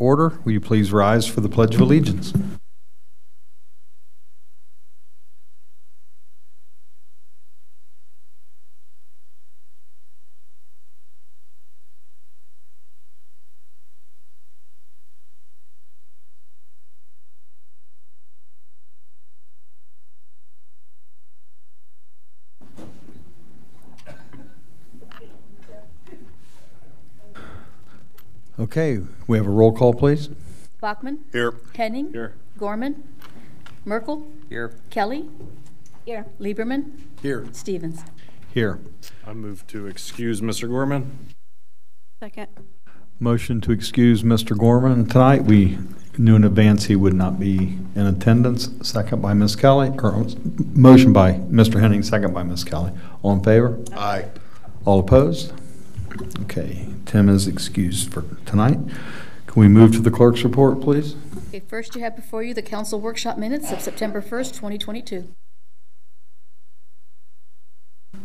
order. Will you please rise for the Pledge of Allegiance? Okay, we have a roll call, please. Bachman? Here. Henning? Here. Gorman? Merkel? Here. Kelly? Here. Lieberman? Here. Stevens? Here. I move to excuse Mr. Gorman. Second. Motion to excuse Mr. Gorman tonight. We knew in advance he would not be in attendance. Second by Ms. Kelly, or motion by Mr. Henning, second by Ms. Kelly. All in favor? Aye. All opposed? Okay, Tim is excused for tonight. Can we move to the clerk's report, please? Okay, first you have before you the council workshop minutes of September 1st, 2022.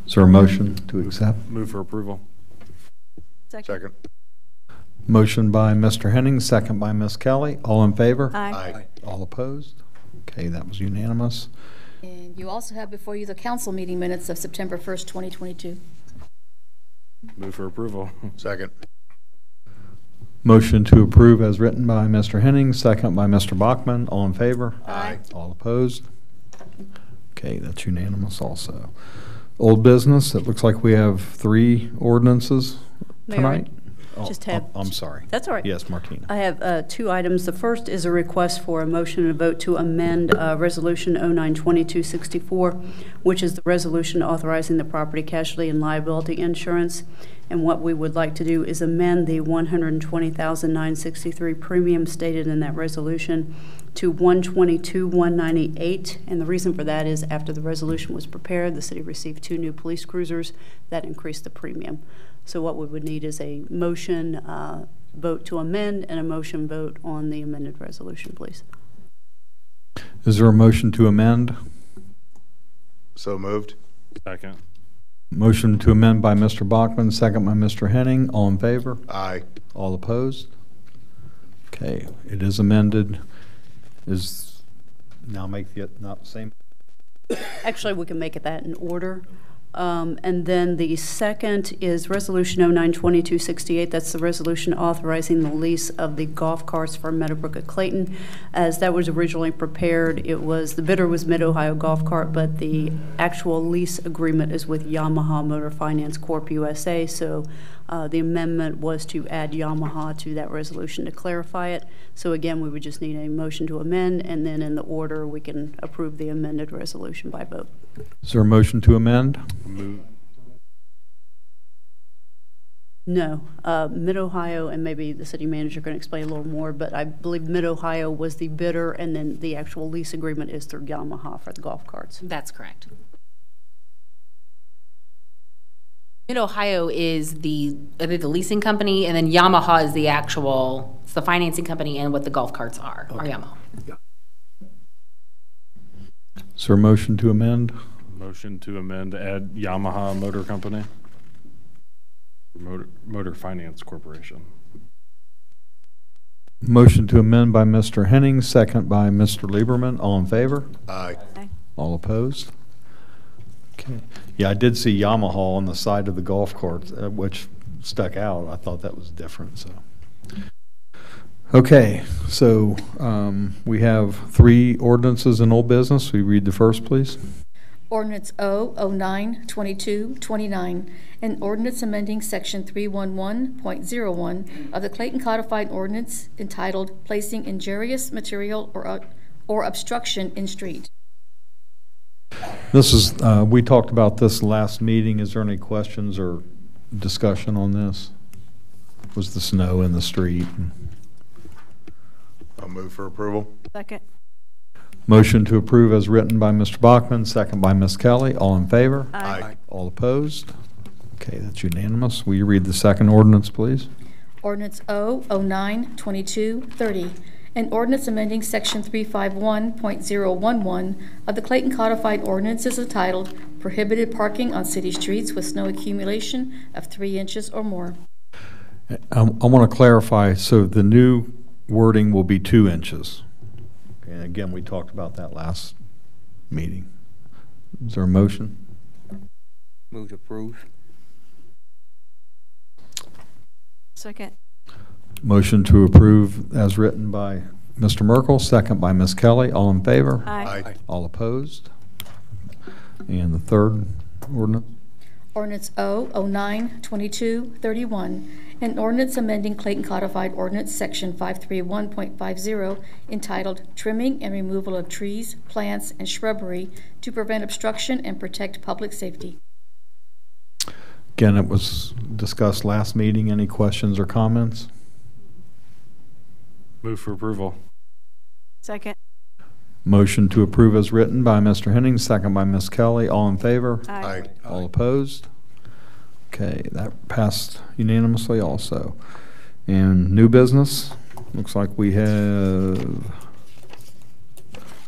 Is there a motion to accept? Move for approval. Second. Motion by Mr. Henning, second by Ms. Kelly. All in favor? Aye. All opposed? Okay, that was unanimous. And you also have before you the council meeting minutes of September 1st, 2022. Move for approval. Second. Motion to approve as written by Mr. Henning, second by Mr. Bachman. All in favor? Aye. All opposed? Okay, that's unanimous also. Old business, it looks like we have 3 ordinances tonight. I'm sorry. That's all right. Yes, Martina. I have 2 items. The first is a request for a motion and a vote to amend Resolution 09-2264, which is the resolution authorizing the property casualty and liability insurance. And what we would like to do is amend the $120,963 premium stated in that resolution to $122,198. And the reason for that is after the resolution was prepared, the city received 2 new police cruisers that increased the premium. So what we would need is a motion vote to amend and a motion vote on the amended resolution, please. Is there a motion to amend? So moved. Second. Motion to amend by Mr. Bachman, second by Mr. Henning. All in favor? Aye. All opposed? Okay, it is amended. Is now make it not the same? Actually, we can make it that in order. And then the second is Resolution 09-2268. That's the resolution authorizing the lease of the golf carts for Meadowbrook at Clayton. As that was originally prepared, the bidder was Mid-Ohio Golf Cart, but the actual lease agreement is with Yamaha Motor Finance Corp. USA. So the amendment was to add Yamaha to that resolution to clarify it. So again, we would just need a motion to amend, and then in the order, we can approve the amended resolution by vote. Is there a motion to amend? Move. No. Mid-Ohio, and maybe the city manager can explain a little more, but I believe Mid-Ohio was the bidder, and then the actual lease agreement is through Yamaha for the golf carts. That's correct. Mid-Ohio is the leasing company, and then Yamaha is it's the financing company and what the golf carts are Yamaha. Yeah. Is there a motion to amend? Motion to amend to add Yamaha Motor Company. Motor Finance Corporation. Motion to amend by Mr. Henning, second by Mr. Lieberman. All in favor? Aye. Okay. All opposed? Okay. Yeah, I did see Yamaha on the side of the golf cart, which stuck out. I thought that was different. So, okay. So we have 3 ordinances in old business. We read the first, please. Ordinance 009-2229, an ordinance amending Section 311.01 of the Clayton Codified Ordinance entitled Placing Injurious Material or Obstruction in Street. This is, we talked about this last meeting. Is there any questions or discussion on this? Was the snow in the street? I'll move for approval. Second. Motion to approve as written by Mr. Bachman, second by Ms. Kelly. All in favor? Aye. All opposed? Okay, that's unanimous. Will you read the second ordinance, please? Ordinance 009-2230, an ordinance amending Section 351.011 of the Clayton Codified Ordinances entitled Prohibited Parking on City Streets with Snow Accumulation of 3 inches or more. I want to clarify, so the new wording will be 2 inches. And again, we talked about that last meeting. Is there a motion? Move to approve. Second. Motion to approve as written by Mr. Merkel, second by Ms. Kelly. All in favor? Aye. All opposed? And the third ordinance? Ordinance O-09-2231, an ordinance amending Clayton Codified Ordinance Section 531.50 entitled Trimming and Removal of Trees, Plants, and Shrubbery to Prevent Obstruction and Protect Public Safety. Again, it was discussed last meeting. Any questions or comments? Move for approval. Second. Motion to approve as written by Mr. Henning, second by Ms. Kelly. All in favor? Aye. All opposed? Okay, that passed unanimously also. And new business, looks like we have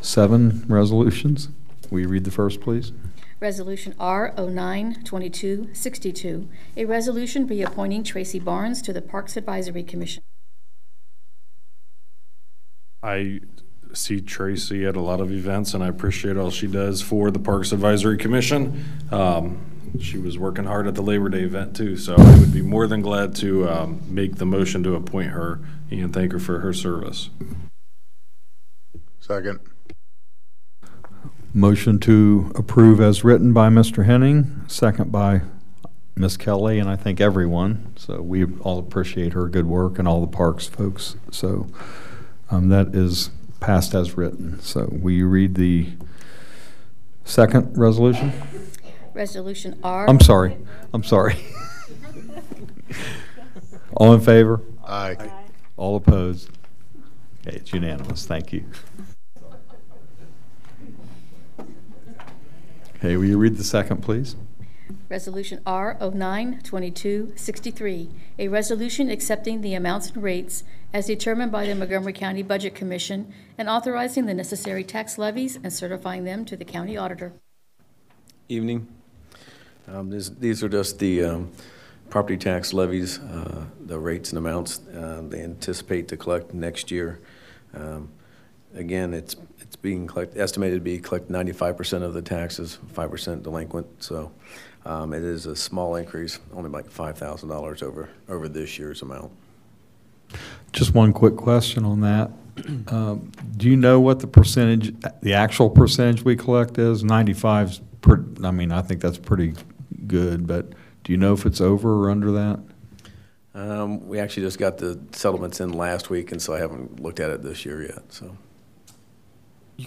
7 resolutions. Will you read the first, please? Resolution R-09-2262, a resolution reappointing Tracy Barnes to the Parks Advisory Commission. I see Tracy at a lot of events, and I appreciate all she does for the Parks Advisory Commission. She was working hard at the Labor Day event, too, so I would be more than glad to make the motion to appoint her and thank her for her service. Second. Motion to approve as written by Mr. Henning, second by Ms. Kelly, and I think everyone. So we all appreciate her good work and all the parks folks. So that is passed as written. So will you read the second resolution? Resolution R. I'm sorry. All in favor? Aye. All opposed? Okay, it's unanimous. Thank you. Okay, will you read the second, please? Resolution R-09-2263, a resolution accepting the amounts and rates as determined by the Montgomery County Budget Commission and authorizing the necessary tax levies and certifying them to the county auditor. Evening. These are just the property tax levies, the rates and amounts they anticipate to collect next year. Again, it's being estimated to be collect 95% of the taxes, 5% delinquent. So it is a small increase, only like $5,000 over this year's amount. Just one quick question on that. Do you know what the percentage, the actual percentage we collect is? 95's I mean, I think that's pretty good, but do you know if it's over or under that? We actually just got the settlements in last week, and so I haven't looked at it this year yet. So.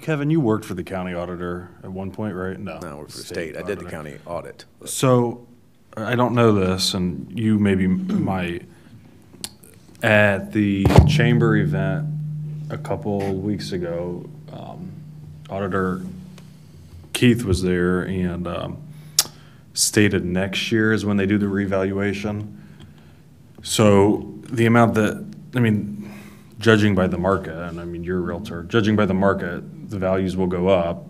Kevin, you worked for the county auditor at one point, right? No, I worked for the state. I did the county audit. So I don't know this, and you maybe might. At the chamber event a couple weeks ago, Auditor Keith was there and stated next year is when they do the revaluation. So the amount that, I mean, judging by the market, and I mean, you're a realtor, judging by the market, the values will go up.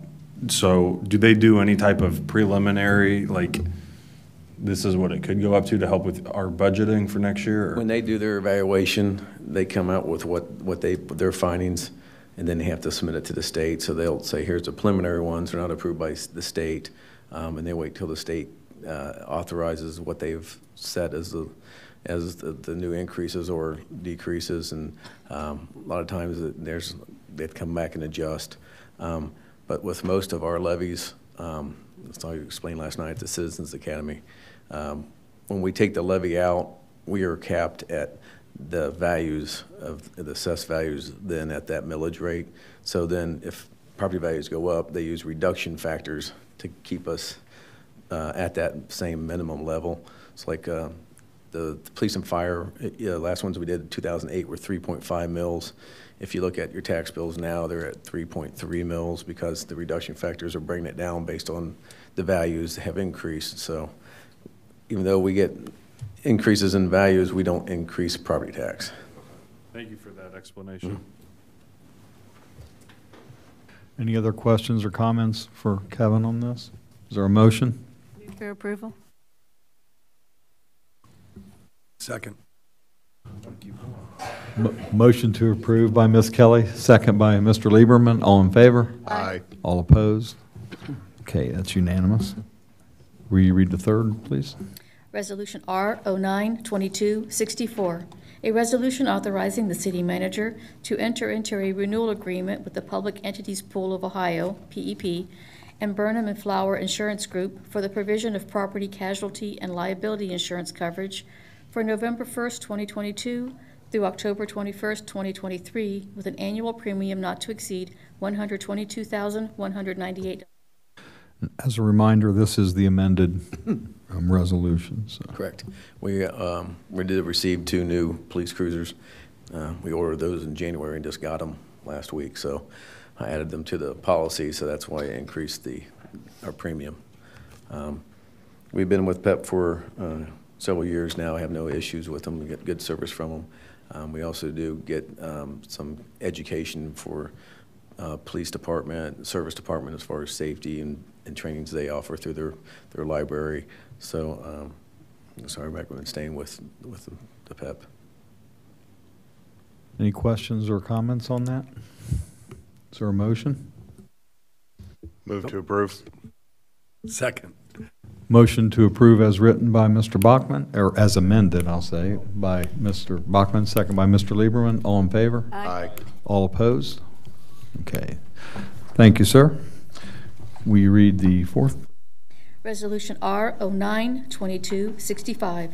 So do they do any type of preliminary, like, this is what it could go up to help with our budgeting for next year? Or? When they do their evaluation, they come out with their findings, and then they have to submit it to the state. So they'll say, here's the preliminary ones. They're not approved by the state, and they wait till the state authorizes what they've set as the new increases or decreases. And a lot of times they'd come back and adjust. But with most of our levies, that's all you explained last night at the Citizens Academy, when we take the levy out, we are capped at the values of the assessed values then at that millage rate. So then if property values go up, they use reduction factors to keep us at that same minimum level. It's like the police and fire, last ones we did in 2008 were 3.5 mils. If you look at your tax bills now, they're at 3.3 mils because the reduction factors are bringing it down based on the values have increased. So even though we get increases in values, we don't increase property tax. Thank you for that explanation. Any other questions or comments for Kevin on this? Is there a motion? Move for approval. Second. Thank you. Motion to approve by Ms. Kelly, second by Mr. Lieberman. All in favor? Aye. All opposed? Okay, that's unanimous. Will you read the third, please? Resolution R 09-2264, a resolution authorizing the city manager to enter into a renewal agreement with the Public Entities Pool of Ohio, PEP, and Burnham and Flower Insurance Group for the provision of property casualty and liability insurance coverage for November 1st, 2022 through October 21st, 2023, with an annual premium not to exceed $122,198. As a reminder, this is the amended resolution. So. Correct. We did receive 2 new police cruisers. We ordered those in January and just got them last week. So I added them to the policy, so that's why I increased our premium. We've been with PEP for several years now. I have no issues with them. We get good service from them. We also do get some education for police department, service department, as far as safety and trainings they offer through their library. So I recommend staying with the PEP. Any questions or comments on that? Is there a motion? Move to approve. Second. Motion to approve as written by Mr. Bachman, or as amended, I'll say, by Mr. Bachman, second by Mr. Lieberman. All in favor? Aye. All opposed? Okay. Thank you, sir. Will you read the fourth? Resolution R 09-2265,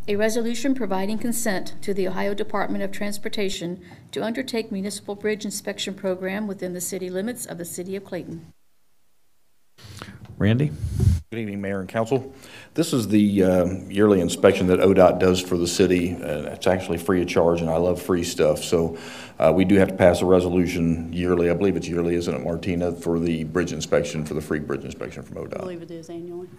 a resolution providing consent to the Ohio Department of Transportation to undertake municipal bridge inspection program within the city limits of the city of Clayton. Randy? Good evening, Mayor and Council. This is the yearly inspection that ODOT does for the city. It's actually free of charge, and I love free stuff. So we do have to pass a resolution yearly. I believe it's yearly, isn't it, Martina, for the bridge inspection, for the free bridge inspection from ODOT? I believe it is annually.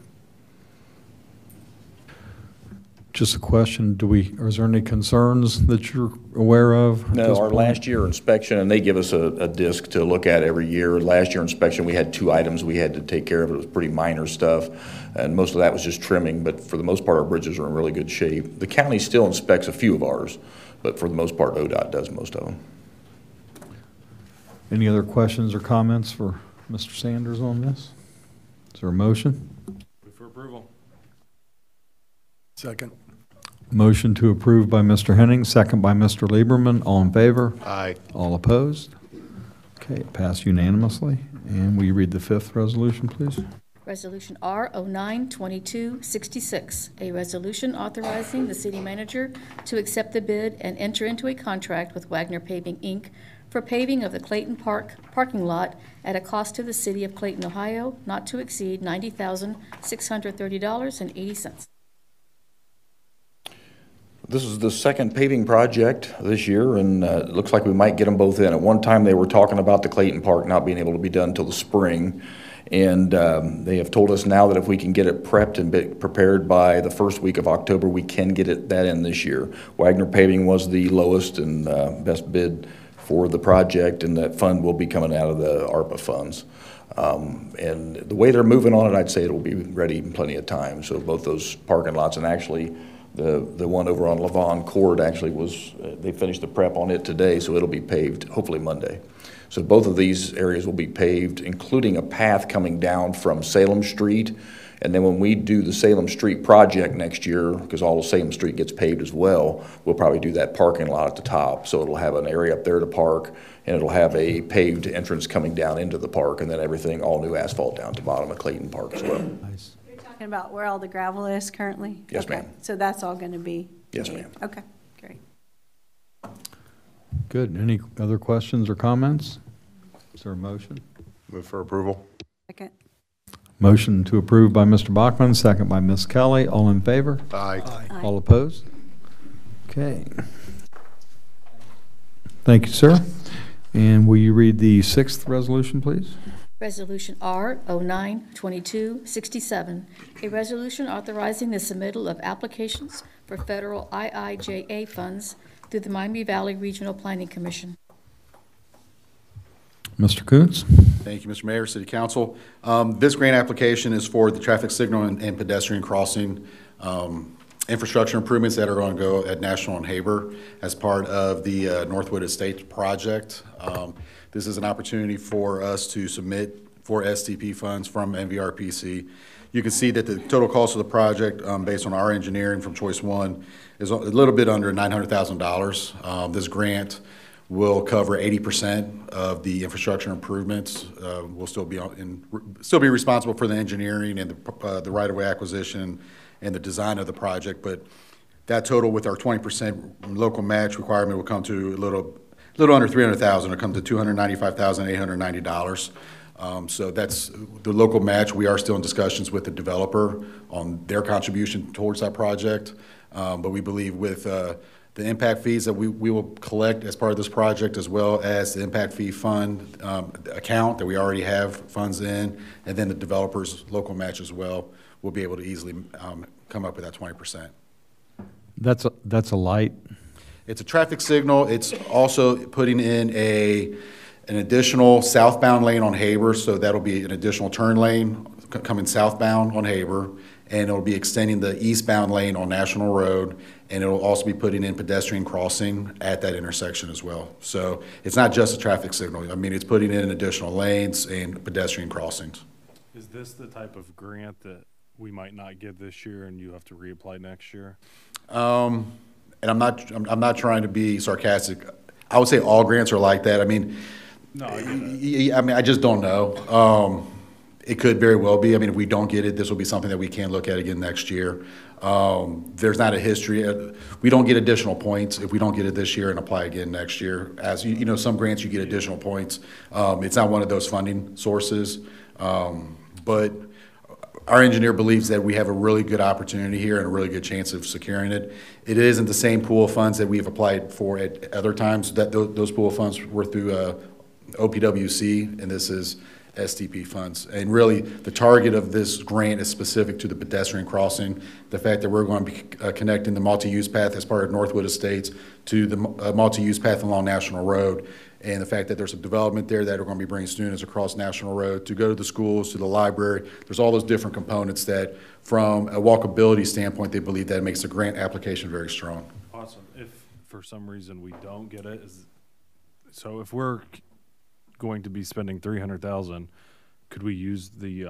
Just a question, is there any concerns that you're aware of? No, our last year inspection, and they give us a disc to look at every year. Last year inspection, we had 2 items we had to take care of. It was pretty minor stuff, and most of that was just trimming, but for the most part, our bridges are in really good shape. The county still inspects a few of ours, but for the most part, ODOT does most of them. Any other questions or comments for Mr. Sanders on this? Is there a motion? Move for approval. Second. Motion to approve by Mr. Henning, second by Mr. Lieberman. All in favor? Aye. All opposed? Okay, it passed unanimously. And will you read the fifth resolution, please? Resolution R 09-2266, a resolution authorizing the city manager to accept the bid and enter into a contract with Wagner Paving, Inc. for paving of the Clayton Park parking lot at a cost to the city of Clayton, Ohio, not to exceed $90,630.80. This is the second paving project this year, and it looks like we might get them both in. At one time, they were talking about the Clayton Park not being able to be done until the spring, and they have told us now that if we can get it prepped and prepared by the first week of October, we can get that in this year. Wagner Paving was the lowest and best bid for the project, and that fund will be coming out of the ARPA funds. And the way they're moving on it, I'd say it will be ready in plenty of time. So both those parking lots, and actually the one over on Levon Court actually was, they finished the prep on it today, so it'll be paved hopefully Monday. So both of these areas will be paved, including a path coming down from Salem Street. And then when we do the Salem Street project next year, because all of Salem Street gets paved as well, we'll probably do that parking lot at the top. So it'll have an area up there to park, and it'll have a paved entrance coming down into the park, and then everything, all new asphalt down to the bottom of Clayton Park as well. Nice. You're talking about where all the gravel is currently? Yes, Okay. ma'am. So that's all going to be? Yes, ma'am. Okay, great. Good. Any other questions or comments? Is there a motion? Move for approval. Second. Motion to approve by Mr. Bachman, second by Ms. Kelly. All in favor? Aye. All opposed? Okay. Thank you, sir. And will you read the sixth resolution, please? Resolution R 09-2267, a resolution authorizing the submittal of applications for federal IIJA funds through the Miami Valley Regional Planning Commission. Mr. Koontz? Thank you, Mr. Mayor, City Council. This grant application is for the traffic signal and pedestrian crossing infrastructure improvements that are going to go at National and Haber as part of the Northwood Estates project. This is an opportunity for us to submit for STP funds from MVRPC. You can see that the total cost of the project, based on our engineering from Choice 1, is a little bit under $900,000. This grant will cover 80% of the infrastructure improvements. We'll still be responsible for the engineering and the right-of-way acquisition and the design of the project, but that total with our 20% local match requirement will come to a little under $300,000. It'll come to $295,890. So that's the local match. We are still in discussions with the developer on their contribution towards that project, but we believe with the impact fees that we will collect as part of this project, as well as the impact fee fund account that we already have funds in, and then the developer's local match as well, we'll be able to easily come up with that 20%. That's a light. It's a traffic signal. It's also putting in an additional southbound lane on Haber, so that'll be an additional turn lane coming southbound on Haber, and it'll be extending the eastbound lane on National Road, and it'll also be putting in pedestrian crossing at that intersection as well. So it's not just a traffic signal. I mean, it's putting in additional lanes and pedestrian crossings. Is this the type of grant that we might not get this year and you have to reapply next year? And I'm not trying to be sarcastic. I would say all grants are like that. I mean, no, I just don't know. It could very well be. I mean, if we don't get it, this will be something that we can look at again next year. There's not a history. We don't get additional points if we don't get it this year and apply again next year. As you know, some grants you get additional points. It's not one of those funding sources, but our engineer believes that we have a really good opportunity here and a really good chance of securing it. It isn't the same pool of funds that we've applied for at other times. That those pool of funds were through OPWC, and this is STP funds. And really, the target of this grant is specific to the pedestrian crossing. The fact that we're going to be connecting the multi-use path as part of Northwood Estates to the multi-use path along National Road, and the fact that there's a development there that are going to be bringing students across National Road to go to the schools, to the library. There's all those different components that, from a walkability standpoint, they believe that makes the grant application very strong. Awesome. If for some reason we don't get it, so if we're going to be spending $300,000, could we use the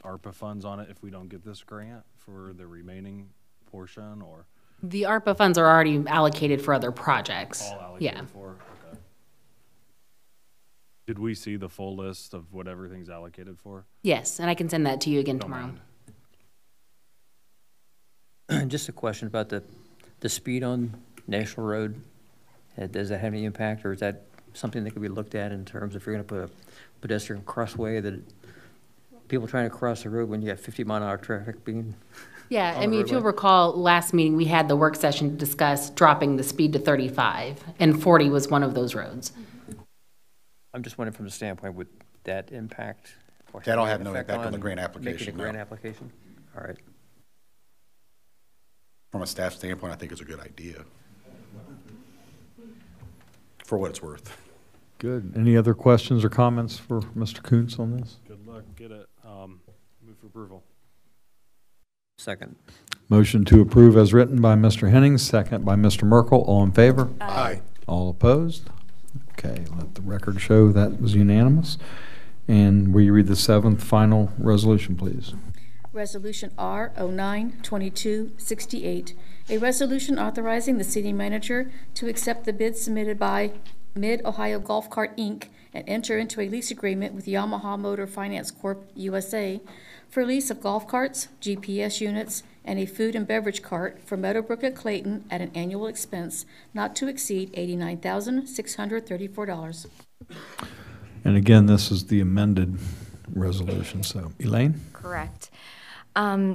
ARPA funds on it if we don't get this grant for the remaining portion, or? The ARPA funds are already allocated for other projects. All allocated for? Okay. Did we see the full list of what everything's allocated for? Yes, and I can send that to you again Don't tomorrow. mind. Just a question about the speed on National Road. Does that have any impact, or is that something that could be looked at in terms of if you're going to put a pedestrian crossway that people trying to cross the road when you have 50-mile-an-hour traffic being Yeah, on I the mean, if you'll roadway? recall, last meeting, we had the work session to discuss dropping the speed to 35, and 40 was one of those roads. I'm just wondering from the standpoint, would that impact? Or That'll any have no effect impact on the grant application, Making a no. grant application? All right. From a staff standpoint, I think it's a good idea, for what it's worth. Good. Any other questions or comments for Mr. Kuntz on this? Good luck. Get it. Move for approval. Second. Motion to approve as written by Mr. Henning, second by Mr. Merkel. All in favor? Aye. All opposed? Okay, let the record show that was unanimous. And will you read the seventh final resolution, please? Resolution R 09-2268, a resolution authorizing the city manager to accept the bid submitted by Mid-Ohio Golf Cart, Inc., and enter into a lease agreement with Yamaha Motor Finance Corp. USA for lease of golf carts, GPS units, and a food and beverage cart for Meadowbrook at Clayton at an annual expense not to exceed $89,634. And again, this is the amended resolution, so Elaine? Correct.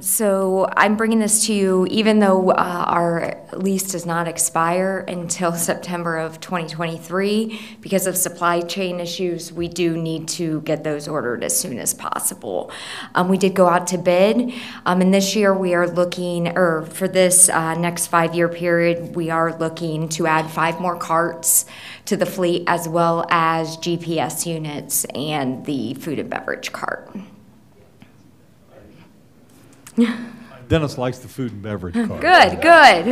So I'm bringing this to you, even though our lease does not expire until September of 2023, because of supply chain issues, we do need to get those ordered as soon as possible. We did go out to bid, and this year we are looking, or for this next 5-year period, we are looking to add 5 more carts to the fleet, as well as GPS units and the food and beverage cart. 5 Dennis likes the food and beverage card. Good, good.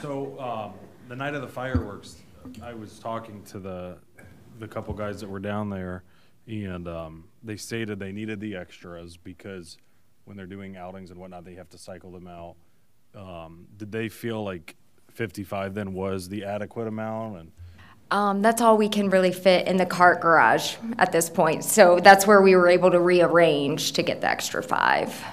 So, the night of the fireworks, I was talking to the couple guys that were down there, and they stated they needed the extras because when they're doing outings and whatnot, they have to cycle them out. Did they feel like 55 then was the adequate amount? And That's all we can really fit in the cart garage at this point. So that's where we were able to rearrange to get the extra 5.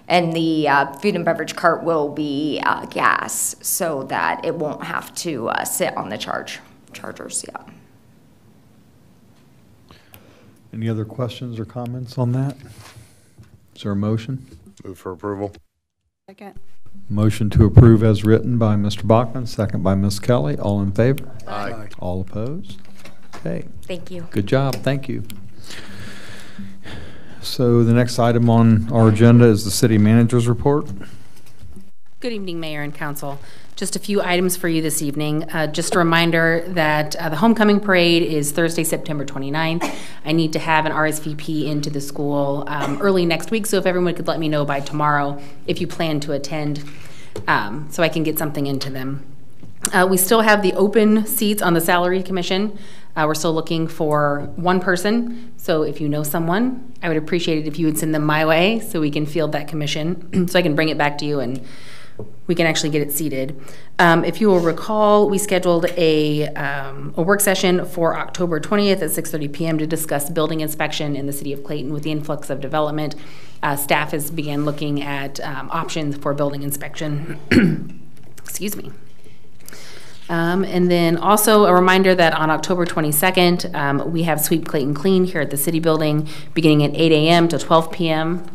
And the food and beverage cart will be gas so that it won't have to sit on the chargers, yeah. Any other questions or comments on that? Is there a motion? Move for approval. Second. Motion to approve as written by Mr. Bachman, second by Ms. Kelly. All in favor? Aye. All opposed? Okay. Thank you. Good job. Thank you. So the next item on our agenda is the city manager's report. Good evening, Mayor and Council. Just a few items for you this evening. Just a reminder that the homecoming parade is Thursday, September 29th. I need to have an RSVP into the school early next week, so if everyone could let me know by tomorrow if you plan to attend, so I can get something into them. We still have the open seats on the salary commission. We're still looking for one person, so if you know someone, I would appreciate it if you would send them my way so we can field that commission, so I can bring it back to you and we can actually get it seated. If you will recall, we scheduled a work session for October 20th at 6:30 p.m. to discuss building inspection in the city of Clayton. With the influx of development, staff has began looking at options for building inspection. Excuse me. And then also a reminder that on October 22nd, we have Sweep Clayton Clean here at the city building beginning at 8 a.m. to 12 p.m.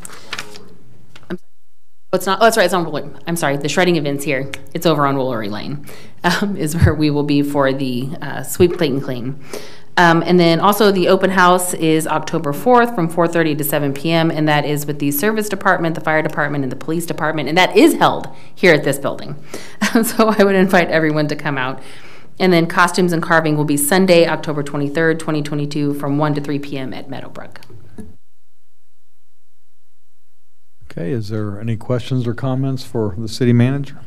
It's not, oh, that's right, it's on Woolery. I'm sorry, the shredding event's here. It's over on Woolery Lane, is where we will be for the Sweep Clayton Clean. And then also the open house is October 4th from 4:30 to 7 p.m. and that is with the service department, the fire department, and the police department, and that is held here at this building. So I would invite everyone to come out. And then costumes and carving will be Sunday, October 23rd, 2022 from 1 to 3 p.m. at Meadowbrook. Okay, is there any questions or comments for the city manager?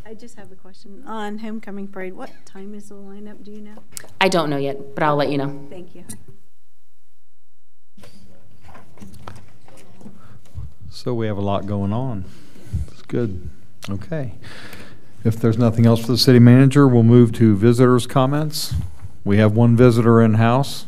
I just have a question. On homecoming parade, what time is the lineup? Do you know? I don't know yet, but I'll let you know. Thank you. So we have a lot going on. It's good. Okay. If there's nothing else for the city manager, we'll move to visitors' comments. We have one visitor in-house.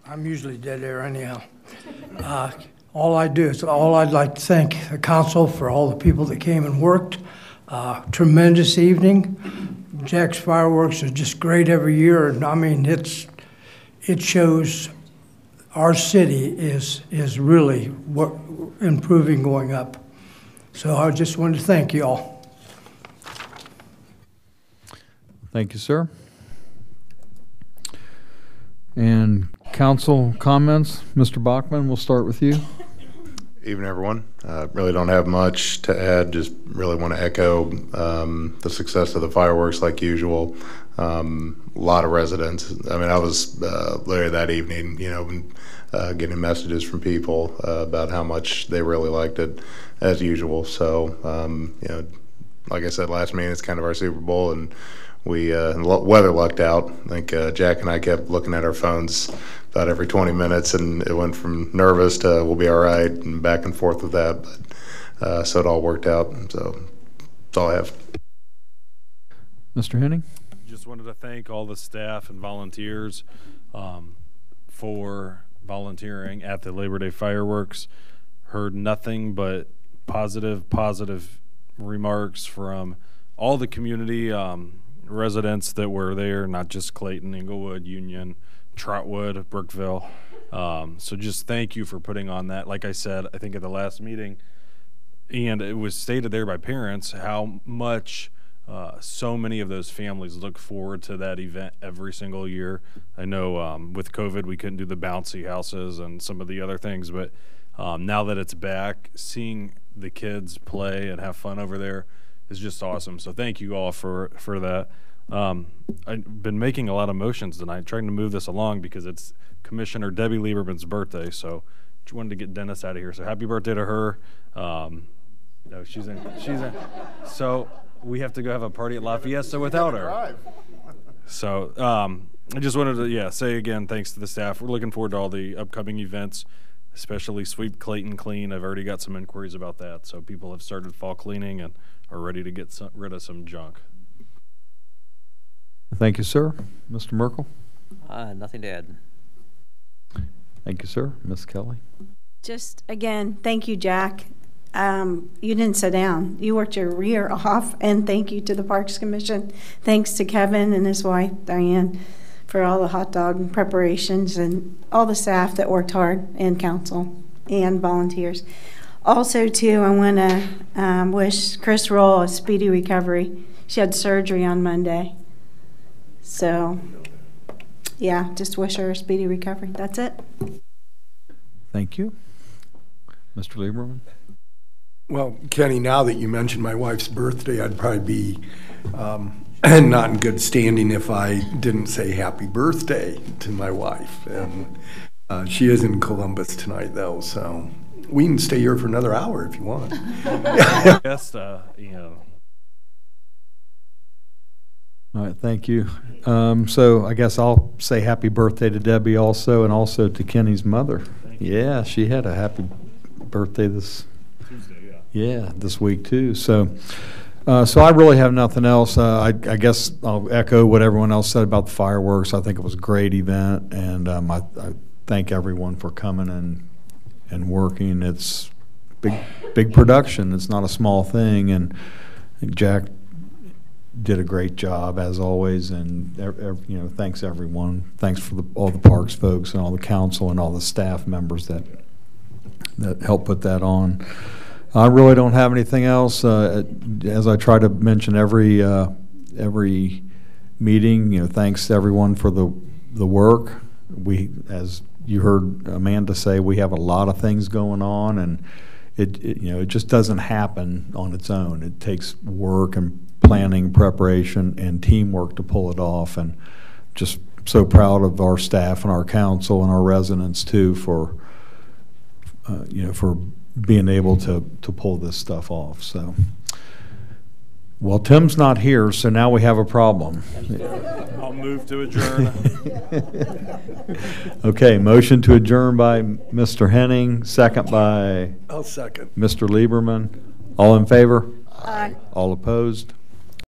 I'm usually dead air anyhow. All I'd like to thank the council for all the people that came and worked. Tremendous evening. Jack's fireworks are just great every year, and I mean it shows our city is really improving, going up. So I just wanted to thank you all. Thank you, sir. And council comments, Mr. Bachman, we'll start with you. Evening, everyone. Really don't have much to add. Just really want to echo the success of the fireworks like usual. A lot of residents. I mean, I was literally that evening, getting messages from people about how much they really liked it as usual. So, like I said last meeting, it's kind of our Super Bowl, and we weather lucked out. I think Jack and I kept looking at our phones about every 20 minutes, and it went from nervous to we'll be all right, and back and forth with that. But so it all worked out. So that's all I have. Mr. Henning? Just wanted to thank all the staff and volunteers for volunteering at the Labor Day fireworks. Heard nothing but positive remarks from all the community residents that were there, not just Clayton, Inglewood, Union, Trotwood, Brookville. So just thank you for putting on that. Like I said, I think at the last meeting, and it was stated there by parents, how much so many of those families look forward to that event every single year. I know with COVID we couldn't do the bouncy houses and some of the other things, but now that it's back, seeing the kids play and have fun over there is just awesome. So thank you all for that. I've been making a lot of motions tonight, trying to move this along because it's Commissioner Debbie Lieberman's birthday. So just wanted to get Dennis out of here. So happy birthday to her. No, she's in. So we have to go have a party at La Fiesta without her. So I just wanted to, say again, thanks to the staff. We're looking forward to all the upcoming events, especially Sweep Clayton Clean. I've already got some inquiries about that. So people have started fall cleaning and are ready to get rid of some junk. Thank you, sir. Mr. Merkel? Nothing to add. Thank you, sir. Ms. Kelly? Just, again, thank you, Jack. You didn't sit down. You worked your rear off, and thank you to the Parks Commission. Thanks to Kevin and his wife, Diane, for all the hot dog preparations and all the staff that worked hard, and council and volunteers. Also, too, I want to wish Chris Roll a speedy recovery. She had surgery on Monday. So, yeah, just wish her a speedy recovery. That's it. Thank you. Mr. Lieberman? Well, Kenny, now that you mentioned my wife's birthday, I'd probably be not in good standing if I didn't say happy birthday to my wife. And she is in Columbus tonight, though, so we can stay here for another hour if you want. Yes, All right, thank you. So I guess I'll say happy birthday to Debbie also, and also to Kenny's mother. Yeah, she had a happy birthday this week too. So I really have nothing else. I guess I'll echo what everyone else said about the fireworks. I think it was a great event, and I thank everyone for coming and working. It's big production. It's not a small thing, and Jack did a great job as always, and thanks everyone. Thanks for all the parks folks and all the council and all the staff members that helped put that on. I really don't have anything else. As I try to mention every meeting, thanks to everyone for the work. We, as you heard Amanda say, we have a lot of things going on, and it just doesn't happen on its own. It takes work and planning, preparation, and teamwork to pull it off. And just so proud of our staff and our council and our residents too for being able to pull this stuff off. So, well, Tim's not here, so now we have a problem. I'll move to adjourn. Okay, motion to adjourn by Mr. Henning, second by I'll second. Mr. Lieberman. All in favor? Aye. All opposed?